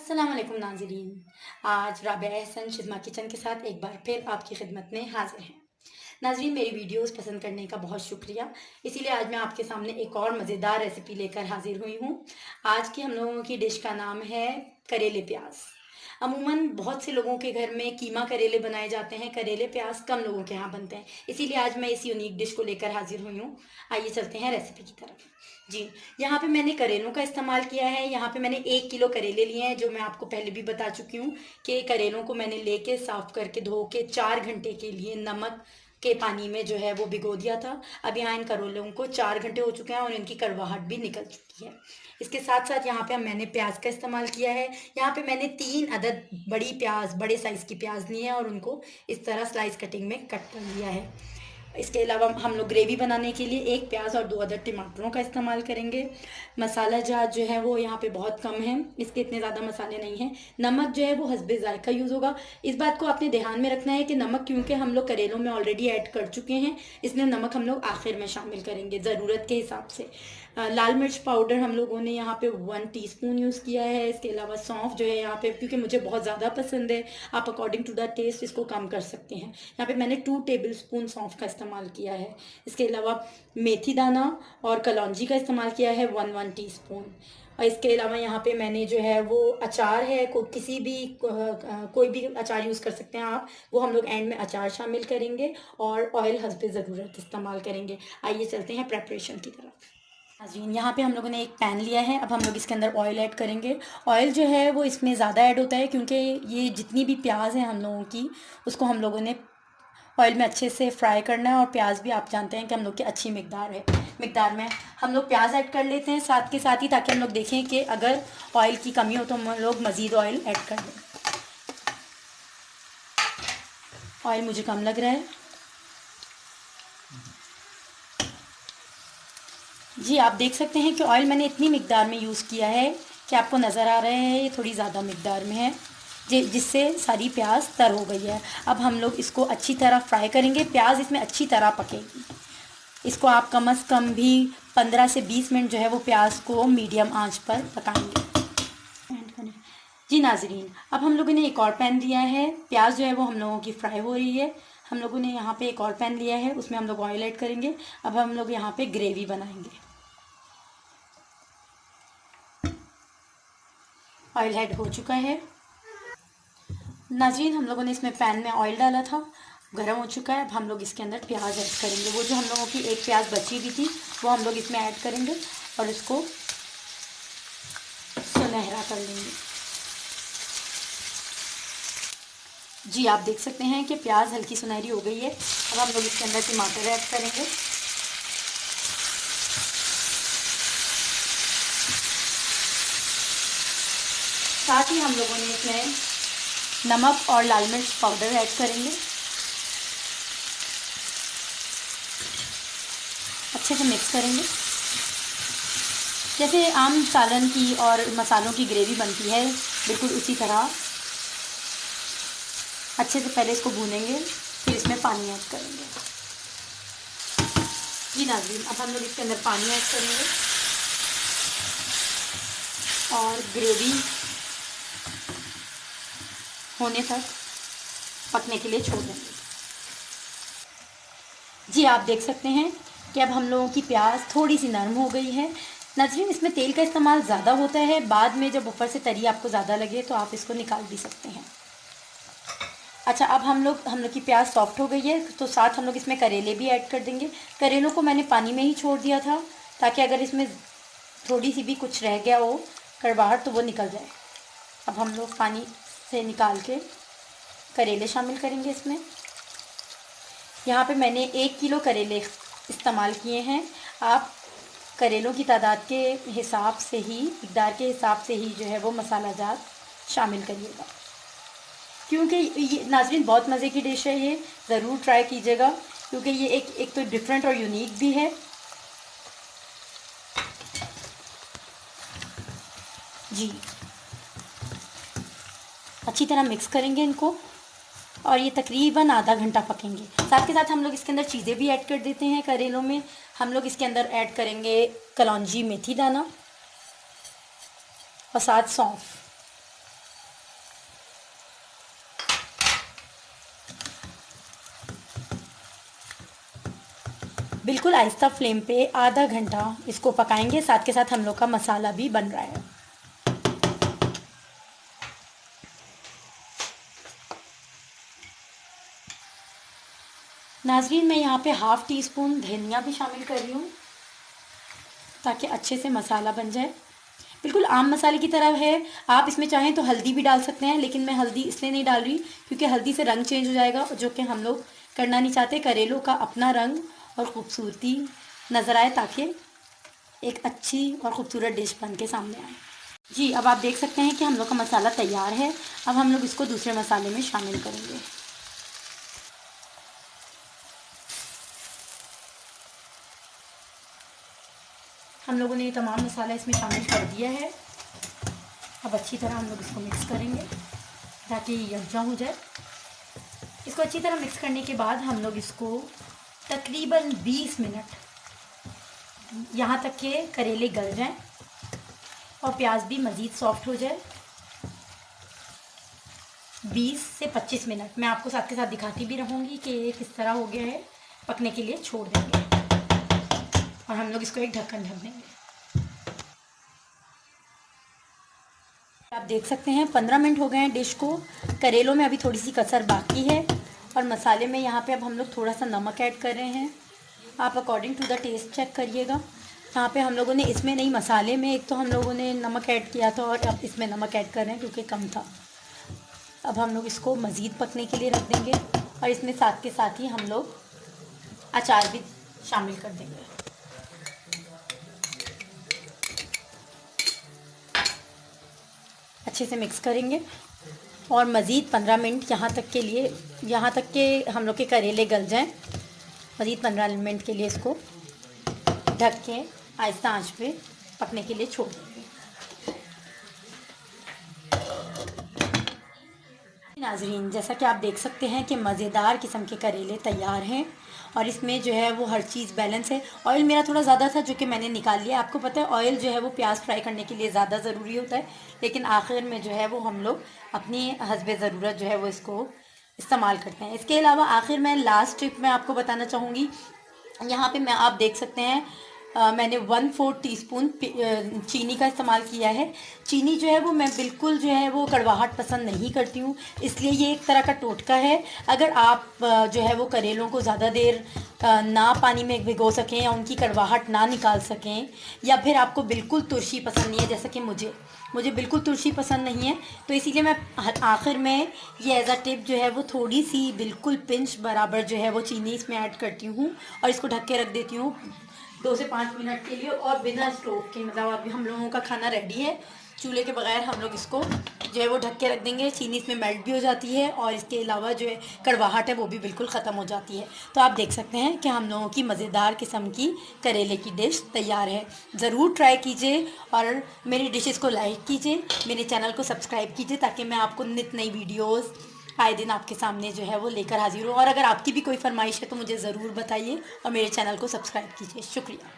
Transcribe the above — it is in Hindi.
अस्सलाम वालेकुम नाज़रीन। आज राबिया एहसन शिज़मा किचन के साथ एक बार फिर आपकी खिदमत में हाज़िर हैं। नाज़रीन, मेरी वीडियोस पसंद करने का बहुत शुक्रिया। इसीलिए आज मैं आपके सामने एक और मज़ेदार रेसिपी लेकर हाज़िर हुई हूँ। आज की हम लोगों की डिश का नाम है करेले प्याज़। अमूमन बहुत से लोगों के घर में कीमा करेले बनाए जाते हैं, करेले प्याज़ कम लोगों के यहाँ बनते हैं। इसीलिए आज मैं इस यूनिक डिश को लेकर हाज़िर हुई हूँ। आइए चलते हैं रेसिपी की तरफ। जी, यहाँ पे मैंने करेलों का इस्तेमाल किया है। यहाँ पे मैंने 1 किलो करेले लिए हैं, जो मैं आपको पहले भी बता चुकी हूँ कि करेलों को मैंने लेके साफ़ करके धो के 4 घंटे के लिए नमक के पानी में जो है वो भिगो दिया था। अब यहाँ इन करेलों को 4 घंटे हो चुके हैं और इनकी कड़वाहट भी निकल चुकी है। इसके साथ साथ यहाँ पे मैंने प्याज का इस्तेमाल किया है। यहाँ पे मैंने 3 अदद बड़ी प्याज, बड़े साइज़ की प्याज ली है और उनको इस तरह स्लाइस कटिंग में कट कर लिया है। इसके अलावा हम लोग ग्रेवी बनाने के लिए 1 प्याज और 2 अदद टमाटरों का इस्तेमाल करेंगे। मसाला जात जो है वो यहाँ पे बहुत कम है, इसके इतने ज़्यादा मसाले नहीं हैं। नमक जो है वो हस्बे ज़ायका यूज़ होगा। इस बात को आपने ध्यान में रखना है कि नमक क्योंकि हम लोग करेलों में ऑलरेडी ऐड कर चुके हैं, इसलिए नमक हम लोग आखिर में शामिल करेंगे ज़रूरत के हिसाब से। लाल मिर्च पाउडर हम लोगों ने यहाँ पे 1 टीस्पून यूज़ किया है। इसके अलावा सौंफ जो है यहाँ पे, क्योंकि मुझे बहुत ज़्यादा पसंद है, आप अकॉर्डिंग टू द टेस्ट इसको कम कर सकते हैं। यहाँ पे मैंने 2 टेबल स्पून सौंफ का इस्तेमाल किया है। इसके अलावा मेथी दाना और कलौंजी का इस्तेमाल किया है 1 टीस्पून। और इसके अलावा यहाँ पे मैंने जो है वो अचार है, किसी भी कोई भी अचार यूज़ कर सकते हैं आप, वो हम लोग एंड में अचार शामिल करेंगे और ऑयल हस्बे ज़रूरत इस्तेमाल करेंगे। आइए चलते हैं प्रेपरेशन की तरफ। नाज़रीन, यहाँ पे हम लोगों ने एक पैन लिया है। अब हम लोग इसके अंदर ऑयल ऐड करेंगे। ऑयल जो है वो इसमें ज़्यादा ऐड होता है क्योंकि ये जितनी भी प्याज है हम लोगों की, उसको हम लोगों ने ऑयल में अच्छे से फ्राई करना है। और प्याज भी आप जानते हैं कि हम लोग की अच्छी मिकदार में हम लोग प्याज ऐड कर लेते हैं साथ के साथ ही, ताकि हम लोग देखें कि अगर ऑयल की कमी हो तो हम लोग मज़ीद ऑयल ऐड कर दें। ऑयल मुझे कम लग रहा है। जी, आप देख सकते हैं कि ऑयल मैंने इतनी मिकदार में यूज़ किया है कि आपको नज़र आ रहा है ये थोड़ी ज़्यादा मिकदार में है, जिससे सारी प्याज तर हो गई है। अब हम लोग इसको अच्छी तरह फ्राई करेंगे। प्याज इसमें अच्छी तरह पकेगी। इसको आप कम से कम भी 15 से 20 मिनट जो है वो प्याज को मीडियम आंच पर पकाएंगे। जी नाज़रीन, अब हम लोगों ने एक और पैन लिया है। प्याज जो है वो हम लोगों की फ्राई हो रही है। हम लोगों ने यहाँ पे एक और पैन लिया है, उसमें हम लोग ऑयल ऐड करेंगे। अब हम लोग यहाँ पे ग्रेवी बनाएंगे। ऑयल ऐड हो चुका है। नाज़रीन, हम लोगों ने इसमें पैन में ऑयल डाला था, गर्म हो चुका है। अब हम लोग इसके अंदर प्याज ऐड करेंगे। वो जो हम लोगों की एक प्याज बची हुई थी वो हम लोग इसमें ऐड करेंगे और इसको सुनहरा कर लेंगे। जी, आप देख सकते हैं कि प्याज हल्की सुनहरी हो गई है। अब हम लोग इसके अंदर टमाटर ऐड करेंगे। साथ ही हम लोगों ने इसमें नमक और लाल मिर्च पाउडर ऐड करेंगे। अच्छे से मिक्स करेंगे। जैसे आम सालन की और मसालों की ग्रेवी बनती है, बिल्कुल उसी तरह अच्छे से पहले इसको भूनेंगे, फिर इसमें पानी ऐड करेंगे। जी नाज़रीन, अब हम लोग इसके अंदर पानी ऐड करेंगे और ग्रेवी होने तक पकने के लिए छोड़ देंगे। जी, आप देख सकते हैं कि अब हम लोगों की प्याज थोड़ी सी नरम हो गई है। नाज़रीन, इसमें तेल का इस्तेमाल ज़्यादा होता है। बाद में जब ऊपर से तरी आपको ज़्यादा लगे तो आप इसको निकाल भी सकते हैं। अच्छा, अब हम लोग की प्याज सॉफ्ट हो गई है, तो साथ हम लोग इसमें करेले भी ऐड कर देंगे। करेलों को मैंने पानी में ही छोड़ दिया था, ताकि अगर इसमें थोड़ी सी भी कुछ रह गया हो कड़वाहट तो वो निकल जाए। अब हम लोग पानी से निकाल के करेले शामिल करेंगे इसमें। यहाँ पे मैंने 1 किलो करेले इस्तेमाल किए हैं। आप करेलों की तादाद के हिसाब से ही, मिकदार के हिसाब से ही जो है वो मसाला जात शामिल करिएगा, क्योंकि ये नाज़रीन बहुत मज़े की डिश है। ये ज़रूर ट्राई कीजिएगा, क्योंकि ये एक तो डिफरेंट और यूनिक भी है। जी, अच्छी तरह मिक्स करेंगे इनको और ये तकरीबन आधा घंटा पकेंगे। साथ के साथ हम लोग इसके अंदर चीज़ें भी ऐड कर देते हैं। करेलों में हम लोग इसके अंदर ऐड करेंगे कलौंजी, मेथी दाना और साथ सौंफ। बिल्कुल आहिस्ता फ्लेम पे आधा घंटा इसको पकाएंगे। साथ के साथ हम लोग का मसाला भी बन रहा है। नाज़रीन, मैं यहाँ पे हाफ़ टी स्पून धनिया भी शामिल कर रही हूँ ताकि अच्छे से मसाला बन जाए। बिल्कुल आम मसाले की तरह है। आप इसमें चाहें तो हल्दी भी डाल सकते हैं, लेकिन मैं हल्दी इसलिए नहीं डाल रही क्योंकि हल्दी से रंग चेंज हो जाएगा, जो कि हम लोग करना नहीं चाहते। करेलों का अपना रंग और ख़ूबसूरती नज़र आए ताकि एक अच्छी और ख़ूबसूरत डिश बन के सामने आए। जी, अब आप देख सकते हैं कि हम लोग का मसाला तैयार है। अब हम लोग इसको दूसरे मसाले में शामिल करेंगे। हम लोगों ने ये तमाम मसाला इसमें शामिल कर दिया है। अब अच्छी तरह हम लोग इसको मिक्स करेंगे ताकि यकजा हो जाए। इसको अच्छी तरह मिक्स करने के बाद हम लोग इसको तकरीबन 20 मिनट यहाँ तक के करेले गल जाएं और प्याज भी मज़ीद सॉफ्ट हो जाए। 20 से 25 मिनट मैं आपको साथ के साथ दिखाती भी रहूँगी कि ये किस तरह हो गया है। पकने के लिए छोड़ देंगे और हम लोग इसको एक ढक्कन ढक देंगे। आप देख सकते हैं 15 मिनट हो गए हैं डिश को। करेलों में अभी थोड़ी सी कसर बाकी है और मसाले में यहाँ पे अब हम लोग थोड़ा सा नमक ऐड कर रहे हैं। आप according to the test check करिएगा। यहाँ पे हम लोगों ने इसमें नहीं, मसाले में एक तो हम लोगों ने नमक ऐड किया था और अब इसमें नमक ऐड कर रहे हैं क्योंकि कम था। अब हम लोग इसको मज़ीद पकने के लिए रख देंगे और इसमें साथ के साथ ही हम लोग अचार भी शामिल कर देंगे। अच्छे से मिक्स करेंगे और मज़ीद 15 मिनट यहाँ तक के हम लोग के करेले गल जाएं। मज़ीद 15 मिनट के लिए इसको ढक के आहिस्ता आंच पे पकने के लिए छोड़ देंगे। नाज़रीन, जैसा कि आप देख सकते हैं कि मज़ेदार किस्म के करेले तैयार हैं और इसमें जो है वो हर चीज़ बैलेंस है। ऑयल मेरा थोड़ा ज़्यादा था जो कि मैंने निकाल लिया। आपको पता है ऑयल जो है वो प्याज फ्राई करने के लिए ज़्यादा ज़रूरी होता है, लेकिन आखिर में जो है वो हम लोग अपनी हस्बे ज़रूरत जो है वो इसको इस्तेमाल करते हैं। इसके अलावा आखिर में लास्ट टिप मैं आपको बताना चाहूँगी। यहाँ पे आप देख सकते हैं मैंने 1/4 टीस्पून चीनी का इस्तेमाल किया है। चीनी जो है वो मैं बिल्कुल जो है वो कड़वाहट पसंद नहीं करती हूँ, इसलिए ये एक तरह का टोटका है। अगर आप जो है वो करेलों को ज़्यादा देर ना पानी में भिगो सकें या उनकी कड़वाहट ना निकाल सकें, या फिर आपको बिल्कुल तुरशी पसंद नहीं है जैसा कि मुझे बिल्कुल तुरशी पसंद नहीं है, तो इसीलिए मैं आखिर में ये एज अ टिप जो है वो थोड़ी सी बिल्कुल पिंच बराबर जो है वो चीनी इसमें ऐड करती हूँ और इसको ढक के रख देती हूँ 2 से 5 मिनट के लिए और बिना स्टोव के। मतलब अभी हम लोगों का खाना रेडी है, चूल्हे के बगैर हम लोग इसको जो है वो ढक के रख देंगे। चीनी इसमें मेल्ट भी हो जाती है और इसके अलावा जो है कड़वाहट है वो भी बिल्कुल ख़त्म हो जाती है। तो आप देख सकते हैं कि हम लोगों की मज़ेदार किस्म की करेले की डिश तैयार है। ज़रूर ट्राई कीजिए और मेरी डिशेज़ को लाइक कीजिए, मेरे चैनल को सब्सक्राइब कीजिए ताकि मैं आपको नित नई वीडियोज़ आए दिन आपके सामने जो है वो लेकर हाजिर हूँ। और अगर आपकी भी कोई फरमाइश है तो मुझे ज़रूर बताइए और मेरे चैनल को सब्सक्राइब कीजिए। शुक्रिया।